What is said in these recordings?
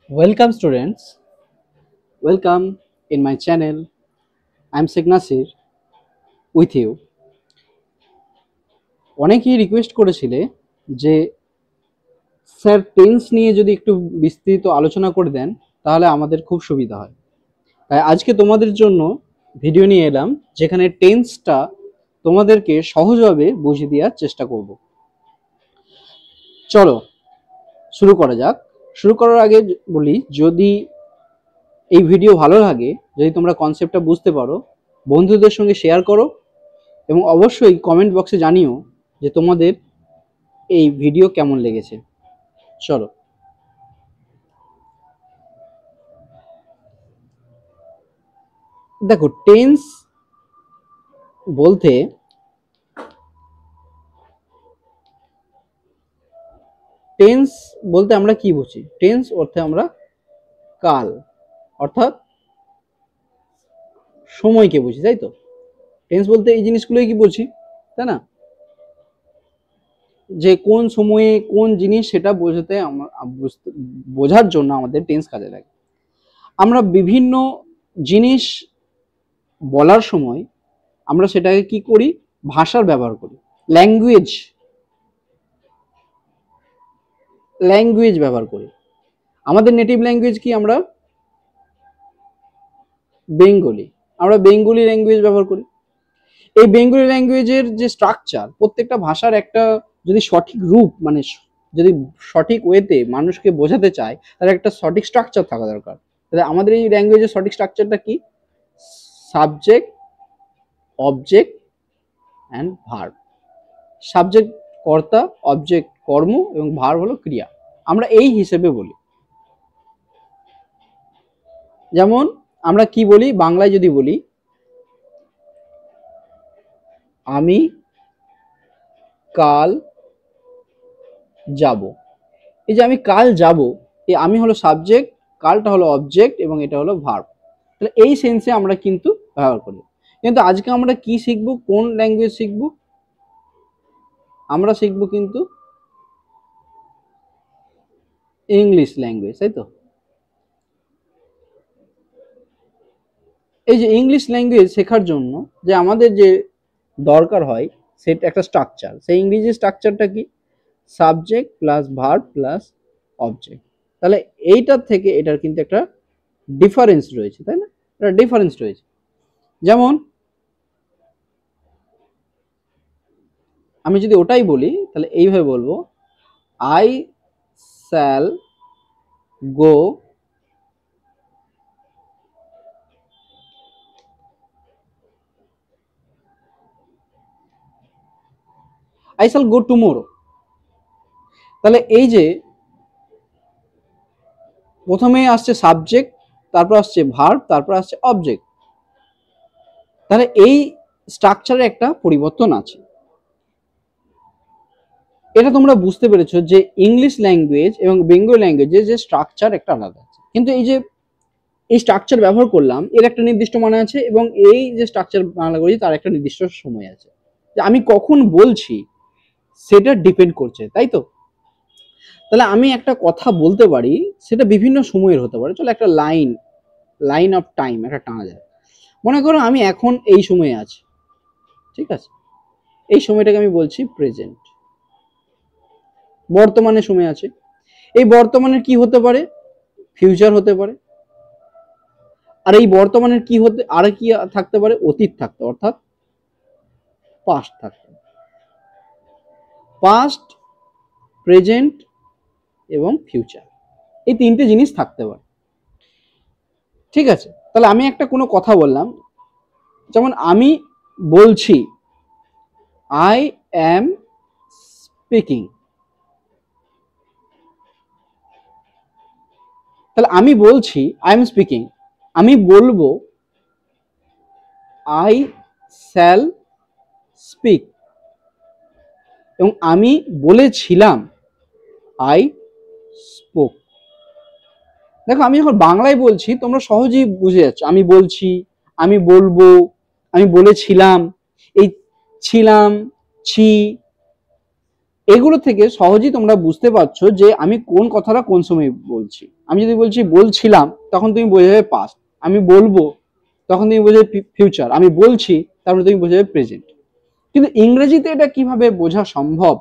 Welcome students, welcome in my channel. I am Sheikh Nasir with you. অনেকেই request করেছিলে যে sir tense নিয়ে যদি একটু বিস্তৃত আলোচনা করে দেন তাহলে আমাদের খুব সুবিধা হয়। তাই আজকে তোমাদের জন্য ভিডিও নিয়ে এলাম যেখানে টেন্সটা তোমাদেরকে সহজভাবে বুঝিয়ে দেওয়ার চেষ্টা করব। চলো শুরু করা যাক। শুরু করার আগে বলি, যদি এই ভিডিও ভালো লাগে, যদি তোমরা কনসেপ্টটা বুঝতে পারো, বন্ধুদের সঙ্গে শেয়ার করো এবং অবশ্যই কমেন্ট বক্সে জানিও যে তোমাদের এই ভিডিও কেমন লেগেছে। চলো, দেখো টেন্স বলতে আমরা কি বুঝি? টেন্স অর্থে আমরা কাল অর্থাৎ সময়কে বুঝি, তাই তো? টেন্স বলতে এই জিনিসগুলোই কি বুঝি, তাই না? যে কোন সময়ে কোন জিনিস সেটা বোঝাতে বোঝার জন্য আমাদের টেন্স কাজে লাগে। আমরা বিভিন্ন জিনিস বলার সময় আমরা সেটাকে কি করি? ভাষার ব্যবহার করি, ল্যাঙ্গুয়েজ ব্যবহার করি। আমাদের নেটিভ ল্যাঙ্গুয়েজ কি? আমরা বেঙ্গলি ল্যাঙ্গুয়েজ ব্যবহার করি। এই বেঙ্গলি ল্যাঙ্গুয়েজের যে স্ট্রাকচার, প্রত্যেকটা ভাষার একটা যদি সঠিক রূপ, মানে যদি সঠিক ওয়েতে মানুষকে বোঝাতে চায়, তার একটা সঠিক স্ট্রাকচার থাকা দরকার। তাহলে আমাদের এই ল্যাঙ্গুয়েজের সঠিক স্ট্রাকচারটা কি? Subject, object and verb. Subject কর্তা, অবজেক্ট কর্ম এবং ভার্ব হলো ক্রিয়া। আমরা এই হিসেবে বলি। যেমন আমরা কি বলি বাংলায়? যদি বলি আমি কাল যাব, এই যে আমি কাল যাব, এই আমি হলো সাবজেক্ট, কালটা হলো অবজেক্ট এবং এটা হলো ভার্ব। তাহলে এই সেন্সে আমরা কিন্তু ব্যবহার করি। কিন্তু আজকে আমরা কি শিখবো? কোন ল্যাঙ্গুয়েজ শিখবো? আমরা শিখবো কিন্তু ইংলিশ ল্যাঙ্গুয়েজ, তাই তো? এই যে ইংলিশ ল্যাঙ্গুয়েজ শেখার জন্য যে আমাদের যে দরকার হয় সেটা একটা স্ট্রাকচার। সেই ইংরেজি স্ট্রাকচারটা কি? Subject plus verb plus object. তাহলে এইটার থেকে এটার কিন্তু একটা ডিফারেন্স রয়েছে, তাই না? একটা ডিফারেন্স রয়েছে। যেমন আমি যদি ওটাই বলি তাহলে এইভাবে বলবো, আই শ্যাল গো টুমোরো। তাহলে এই যে প্রথমে আসছে সাবজেক্ট, তারপর আসছে ভার্ব, তারপর আসছে অবজেক্ট। তাহলে এই স্ট্রাকচারে একটা পরিবর্তন আছে। এটা তোমরা বুঝতে পেরেছো যে ইংলিশ ল্যাঙ্গুয়েজ এবং বেঙ্গলি ল্যাঙ্গুয়েজের যে স্ট্রাকচার একটা আলাদা আছে। কিন্তু এই যে এই স্ট্রাকচার ব্যবহার করলাম, এর একটা নির্দিষ্ট মানে আছে এবং এই যে স্ট্রাকচার বাংলা করেছি তার একটা নির্দিষ্ট সময় আছে। যে আমি কখন বলছি সেটা ডিপেন্ড করছে, তাই তো? তাহলে আমি একটা কথা বলতে পারি, সেটা বিভিন্ন সময়ের হতে পারে। চলো একটা লাইন অফ টাইম একটা টানা যায়। মনে করো আমি এখন এই সময়ে আছি, ঠিক আছে? এই সময়টাকে আমি বলছি প্রেজেন্ট, বর্তমানে সময় আছে। এই বর্তমানের কি হতে পারে? ফিউচার হতে পারে। আর এই বর্তমানের কি হতে আর কি থাকতে পারে? অতীত থাকতে, অর্থাৎ পাস্ট থাকতে। পাস্ট, প্রেজেন্ট এবং ফিউচার, এই তিনটে জিনিস থাকতে পারে, ঠিক আছে? তাহলে আমি একটা কোনো কথা বললাম, যেমন আমি বলছি আই অ্যাম স্পিকিং। তাহলে আমি বলছি আই এম স্পিকিং, আমি বলবো আই শ্যাল স্পিক, এবং আমি বলেছিলাম আই স্পোক। দেখো আমি যখন বাংলায় বলছি তোমরা সহজেই বুঝে যাচ্ছ, আমি বলছি, আমি বলবো, আমি বলেছিলাম, এই ছিলাম, ছি, এগুলো থেকে সহজেই তোমরা বুঝতে পারছো যে আমি কোন কথাটা কোন সময় বলছি। আমি যদি বলছি বলছিলাম, তখন তুমি বোঝাবে পাস্ট। আমি বলবো, তখন তুমি বোঝাবে ফিউচার। আমি বলছি, তারপরে তুমি বোঝাবে প্রেজেন্ট। কিন্তু ইংরেজিতে এটা কিভাবে বোঝা সম্ভব,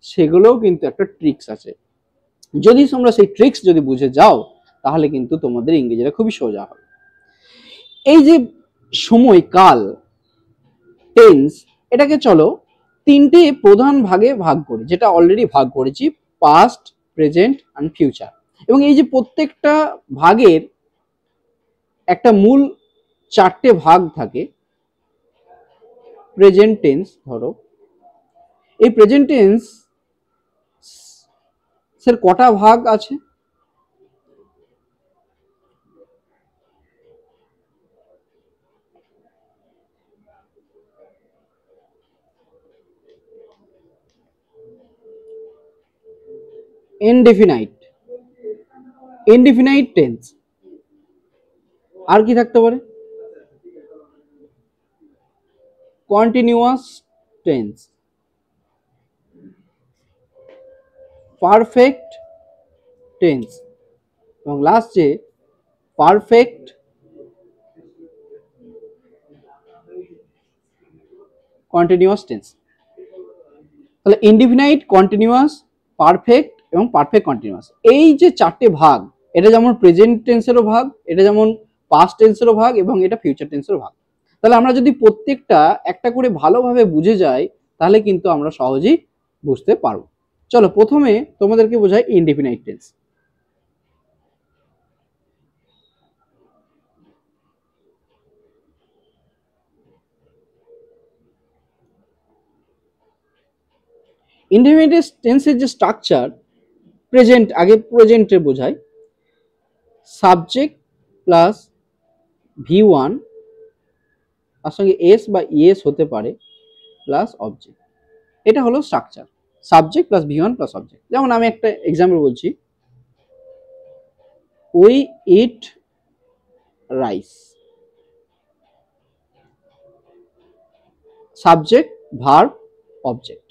সেগুলোও কিন্তু একটা ট্রিক্স আছে। যদি তোমরা সেই ট্রিক্স যদি বুঝে যাও, তাহলে কিন্তু তোমাদের ইংরেজিটা খুবই সোজা হবে। এই যে সময়, কাল, টেন্স, এটাকে চলো তিনটে প্রধান ভাগে ভাগ করি, যেটা অলরেডি ভাগ করেছি, পাস্ট, প্রেজেন্ট অ্যান্ড ফিউচার। এবং এই যে প্রত্যেকটা ভাগের একটা মূল চারটে ভাগ থাকে। প্রেজেন্ট টেন্স, ধরো এই প্রেজেন্ট টেন্স এর কটা ভাগ আছে? ইনডেফিনাইট, ইনডেফিনাইট টেন্স, আর কি থাকতে পারে? কন্টিনিউয়াস টেন্স, পারফেক্ট টেন্স, এবং লাস্টে পারফেক্ট কন্টিনিউয়াস টেন্স। তাহলে ইনডিফিনাইট, কন্টিনিউয়াস, পারফেক্ট এবং পারফেক্ট কন্টিনিউয়াস, এই যে চারটে ভাগ, এটা যেমন প্রেজেন্ট টেন্সেরও ভাগ, এটা যেমন পাস্ট টেন্সেরও ভাগ, এবং এটা ফিউচার টেন্সেরও ভাগ। তাহলে আমরা যদি প্রত্যেকটা একটা করে ভালোভাবে বুঝে যাই, তাহলে কিন্তু আমরা সহজেই বুঝতে পারবো। চলো প্রথমে তোমাদেরকে বোঝাই ইনডিফিনাইট টেন্স। ইনডিফিনাইট টেন্সের যে স্ট্রাকচার, প্রেজেন্ট, আগে প্রেজেন্টে বোঝায় সাবজেক্ট প্লাস V1, তার সঙ্গে এস বা ইএস হতে পারে, প্লাস অবজেক্ট। এটা হলো structure, subject plus V1 plus object. যেমন আমি একটা এক্সাম্পল বলছি, we eat rice, subject, verb, object.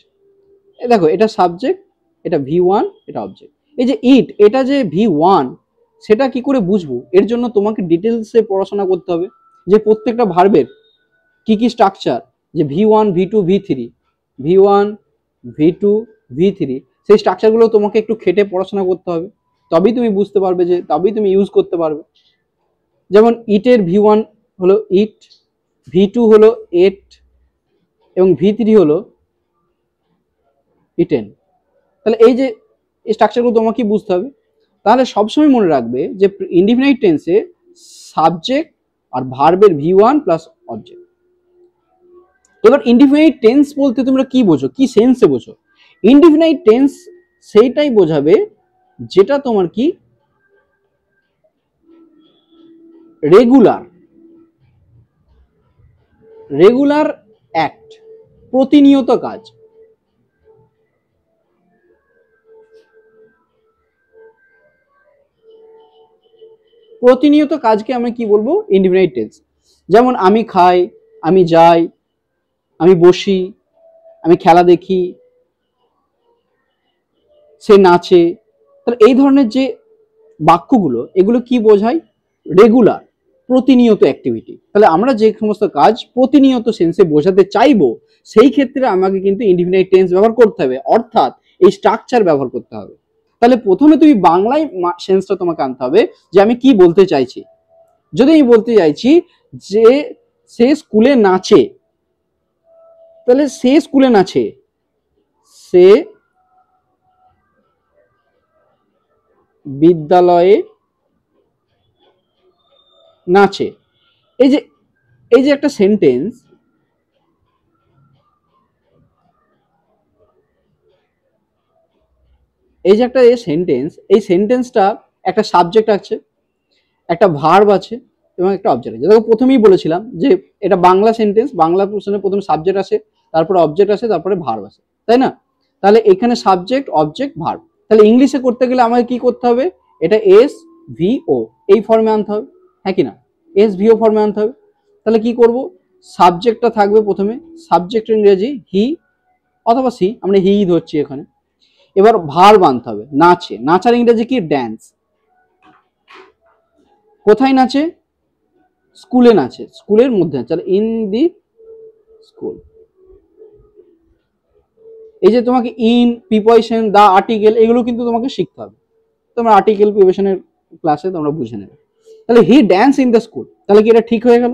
দেখো এটা সাবজেক্ট, এটা V1, এটা অবজেক্ট। এই যে ইট, এটা যে V1, সেটা কি করে বুঝবো? এর জন্য তোমাকে ডিটেলসে পড়াশোনা করতে হবে, যে প্রত্যেকটা ভার্বের কি কি স্ট্রাকচার, যে V1, V2, V3, V1, V2, V3, সেই স্ট্রাকচারগুলো তোমাকে একটু খেটে পড়াশোনা করতে হবে, তবেই তুমি বুঝতে পারবে, যে তবেই তুমি ইউজ করতে পারবে। যেমন ইটের V1 হলো ইট, V2 হলো এট, এবং V3 হলো ইটেন। তাহলে এই যে স্ট্রাকচারগুলো তোমাকে বুঝতে হবে। তাহলে সবসময় মনে রাখবে যে ইনডিফিনাইট টেন্সে সাবজেক্ট আর ভার্বের V1 প্লাস অবজেক্ট। এবার ইনডিফিনাইট টেন্স বলতে তোমরা কি বোঝো, কি সেন্সে বোঝো? ইনডিফিনাইট টেন্স সেইটাই বোঝাবে যেটা তোমার কি রেগুলার, রেগুলার অ্যাক্ট, প্রতিনিয়ত কাজ। প্রতিনিয়ত কাজকে আমরা কি বলবো? Indefinite tense. যেমন আমি খাই, আমি যাই, আমি বসি, আমি খেলা দেখি, সে নাচে। তাহলে এই ধরনের যে বাক্যগুলো, এগুলো কি বোঝায়? রেগুলার, প্রতিনিয়ত অ্যাক্টিভিটি। তাহলে আমরা যে সমস্ত কাজ প্রতিনিয়ত সেন্সে বোঝাতে চাইবো, সেই ক্ষেত্রে আমাকে কিন্তু ইনডিফিনাইট টেন্স ব্যবহার করতে হবে, অর্থাৎ এই স্ট্রাকচার ব্যবহার করতে হবে। তাহলে প্রথমে তুমি বাংলায় সেন্সটা তোমাকে আনতে হবে, যে আমি কি বলতে চাইছি। যদি আমি বলতে চাইছি যে সে স্কুলে নাচে, তাহলে সে স্কুলে নাচে, সে বিদ্যালয়ে নাচে। এই যে এই যে একটা সেন্টেন্স, এই যে একটা সেন্টেন্স, এই সেন্টেন্সটা একটা সাবজেক্ট আছে, একটা ভার্ব আছে, এবং একটা অবজেক্ট আছে। দেখো প্রথমেই বলেছিলাম যে এটা বাংলা সেন্টেন্স, বাংলা প্রশ্নে প্রথমে সাবজেক্ট আসে, তারপরে অবজেক্ট আসে, তারপরে ভার্ব আসে, তাই না? তাহলে এখানে সাবজেক্ট, অবজেক্ট, ভার্ব। তাহলে ইংলিশে করতে গেলে আমাকে কি করতে হবে? এটা এস ভি ও এই ফর্মে আনতে হবে, হ্যাঁ কি না? এস ভি ও ফর্মে আনতে হবে। তাহলে কি করব? সাবজেক্টটা থাকবে প্রথমে, সাবজেক্ট ইংরেজি হি অথবা সি, আমরা হি ধরছি এখানে। এবার ভার্ব আনতে হবে, নাচে, নাচার ইংরেজি কি? ড্যান্স। কোথায় নাচে? স্কুলে নাচে, স্কুলের মধ্যে নাচে, ইন দি স্কুল। এই যে তোমাকে ইন, প্রিপজিশন, দা, আর্টিকেল এগুলো কিন্তু তোমাকে শিখতে হবে। তোমরা আর্টিকেল প্রিপজিশনের ক্লাসে তোমরা বুঝে নেবে। তাহলে হি ড্যান্স ইন দ্য স্কুল, তাহলে কি এটা ঠিক হয়ে গেল?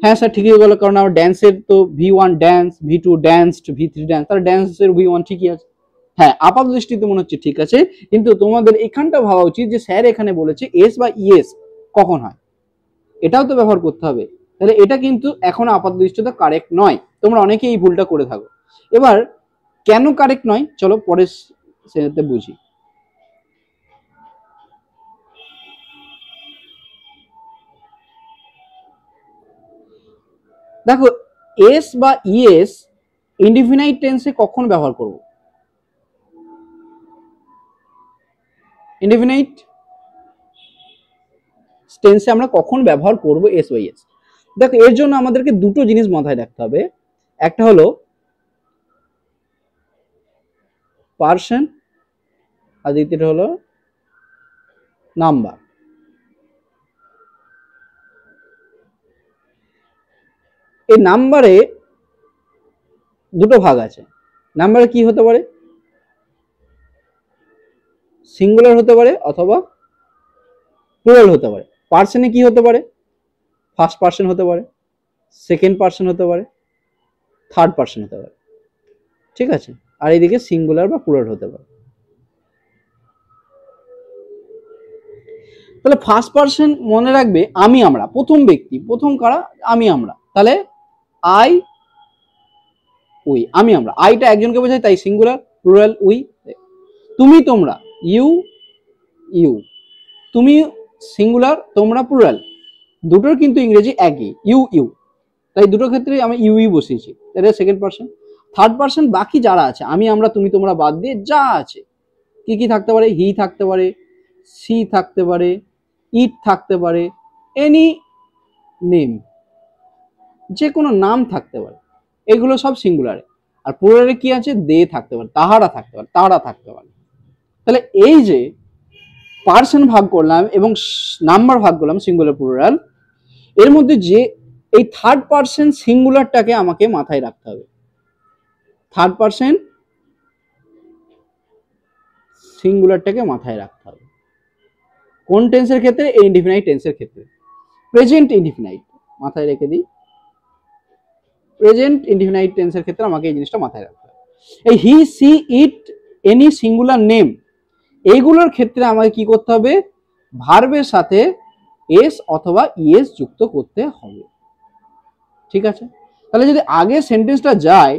হ্যাঁ স্যার ঠিক হয়ে গেল, কারণ আমার ড্যান্সের তো V1 dance, V2 danced, V3 dance, তাহলে ড্যান্সের V1 ঠিকই আছে। হ্যাঁ আপাত দৃষ্টিতে মনে হচ্ছে ঠিক আছে, কিন্তু তোমাদের এখানটা ভাবা উচিত যে স্যার এখানে বলেছে এস বা ইএস কখন হয়, এটাও তো ব্যবহার করতে হবে। তাহলে এটা কিন্তু এখন আপাত দৃষ্টিতে কারেক্ট নয়, তোমরা অনেকেই এই ভুলটা করে থাকো। এবার কেন কারেক্ট নয় চলো পরের সেটাতে বুঝি। দেখো এস বা ইএস ইনডিফিনাইট টেন্সে কখন ব্যবহার করব? ইনডিফিনাইট টেন্সে আমরা কখন ব্যবহার করব এস বা ইএস? দেখো এর জন্য আমাদেরকে দুটো জিনিস মাথায় রাখতে হবে। একটা হলো পার্সন, আর দ্বিতীয়টা হলো নাম্বার। এই নাম্বারে দুটো ভাগ আছে। নাম্বারে কি হতে পারে? সিঙ্গুলার হতে পারে অথবা প্লুরাল হতে পারে। পার্সনে কি হতে পারে? ফার্স্ট পার্সন হতে পারে, সেকেন্ড পার্সন হতে পারে, থার্ড পার্সন হতে পারে, ঠিক আছে। আর এইদিকে সিঙ্গুলার বা প্লুরাল হতে পারে। তাহলে ফার্স্ট পার্সন মনে রাখবে আমি আমরা, প্রথম ব্যক্তি, প্রথম কারা? আমি আমরা, তাহলে আই উই, আমি আমরা, আইটা একজনকে বোঝায় তাই সিঙ্গুলার, প্লুরাল উই। তুমি তোমরা, ইউ ইউ, তুমি সিঙ্গুলার, তোমরা প্লুরাল, দুটোর কিন্তু ইংরেজি একই, ইউ ইউ, তাই দুটো ক্ষেত্রে আমি ইউ ইউ বসিয়েছি, এটা সেকেন্ড পার্সন। থার্ড পার্সন বাকি যারা আছে, আমি আমরা তুমি তোমরা বাদ দিয়ে যা আছে, কি কি থাকতে পারে? হি থাকতে পারে, সি থাকতে পারে, ইট থাকতে পারে, এনি নেম, যে কোনো নাম থাকতে পারে, এগুলো সব সিঙ্গুলারে। আর প্লুরালে কি আছে? দে থাকতে পারে, তাহারা থাকতে পারে, তারা থাকতে পারে। তাহলে এই যে পার্সন ভাগ করলাম এবং নাম্বার ভাগ করলাম সিঙ্গুলার প্লুরাল, এর মধ্যে যে এই থার্ড পার্সন সিঙ্গুলারটাকে আমাকে মাথায় রাখতে হবে। থার্ড পার্সন সিঙ্গুলারটাকে মাথায় রাখতে হবে কোন টেন্সের ক্ষেত্রে? এই ইনডিফিনাইট টেন্সের ক্ষেত্রে। প্রেজেন্ট ইনডিফিনাইট মাথায় রেখে দিই, প্রেজেন্ট ইনডিফিনাইট টেন্সের ক্ষেত্রে আমাকে এই জিনিসটা মাথায় রাখতে হবে। এই হি, সি, ইট, এনি সিঙ্গুলার নেম, এইগুলোর ক্ষেত্রে আমাকে কি করতে হবে? ভার্বের সাথে এস অথবা ইএস যুক্ত করতে হবে, ঠিক আছে। তাহলে যদি আগে সেন্টেন্সটা যায়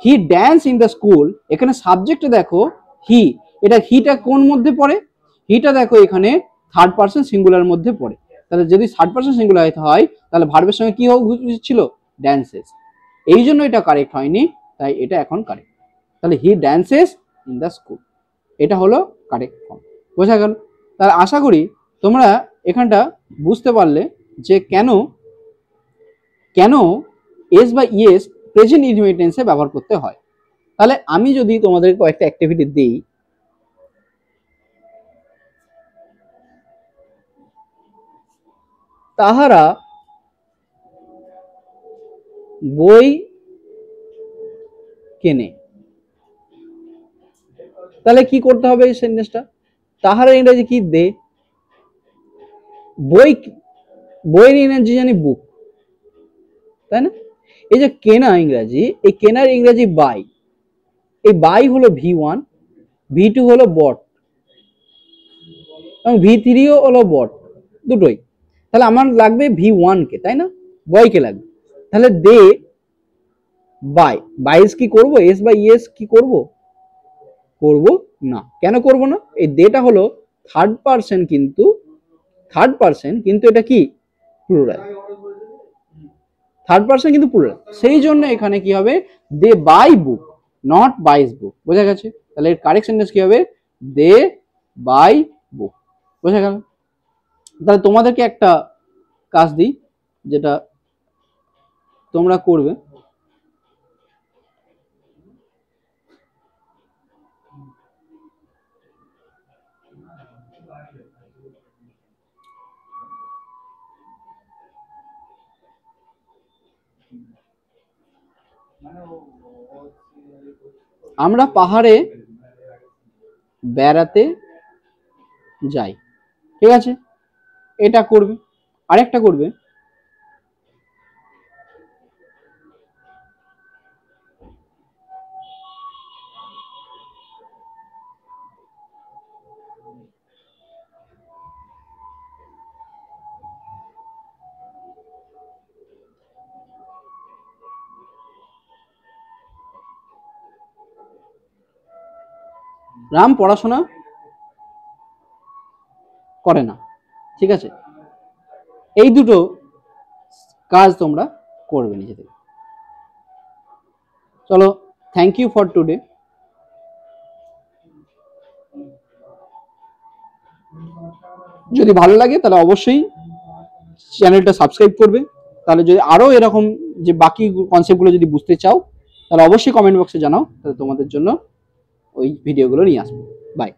হি ড্যান্স ইন দ্য স্কুল, এখানে সাবজেক্ট দেখো হি, এটা হিটা কোন মধ্যে পড়ে? হিটা দেখো এখানে থার্ড পার্সন সিঙ্গুলার মধ্যে পড়ে। তাহলে যদি থার্ড পার্সন সিঙ্গুলার হয় তাহলে ভার্বের সঙ্গে কি ছিল? ড্যান্সেস। এই জন্য এটা কারেক্ট হয়নি, তাই এটা এখন কারেক্ট। তাহলে হি ড্যান্সেস ইন দ্য স্কুল, এটা হলো কারেক্ট ফর্ম। বোঝা গেল? তাহলে আশা করি তোমরা এখানটা বুঝতে পারলে যে কেন কেন এস বা ইএস প্রেজেন্ট ইনডিফিনিট টেন্সে ব্যবহার করতে হয়। তাহলে আমি যদি তোমাদের কয়েকটা অ্যাক্টিভিটি দিই, তাহারা বই কেনে, তাহলে কি করতে হবে এই সেন্টেন্সটা? তাহারা ইংরেজি কি? দে। বই, বইয়ের ইংরেজি জানি বুক, তাই না? এই যে কেনা ইংরাজি, এই কেনার ইংরেজি বাই, এই বাই হলো V1, V2 হলো বট এবং V3ও হলো বট, দুটোই। তাহলে আমার লাগবে V1 কে, তাই না? বয়কে লাগবে। তাহলে দে বাই, বাইস কি করব? এস বা ইএস কি করব? করব না। কেন করব না? এই দেটা হলো থার্ড পার্সন, কিন্তু থার্ড পার্সন কিন্তু এটা কি? প্লুরাল। থার্ড পার্সন কিন্তু প্লুরাল, সেই জন্য এখানে কি হবে? দে বাই বুক, নট বাইস বুক। বোঝা গেছে? তাহলে এর কারেক্ট সেন্টেন্স কি হবে? দে বাই বুক। বোঝা গেল? তাহলে তোমাদেরকে একটা কাজ দিই, যেটা তোমরা করবে। আমরা পাহাড়ে বেড়াতে যাই, ঠিক আছে, এটা করবে। আরেকটা করবে, রাম পড়াশোনা করে না, ঠিক আছে। এই দুটো কাজ তোমরা করবে নিজে থেকে। চলো, থ্যাংক ইউ ফর টুডে। যদি ভালো লাগে তাহলে অবশ্যই চ্যানেলটা সাবস্ক্রাইব করবে। তাহলে যদি আরো এরকম যে বাকি কনসেপ্টগুলো যদি বুঝতে চাও তাহলে অবশ্যই কমেন্ট বক্সে জানাও, তাহলে তোমাদের জন্য ওই ভিডিওগুলো নিয়ে আসবো। বাই।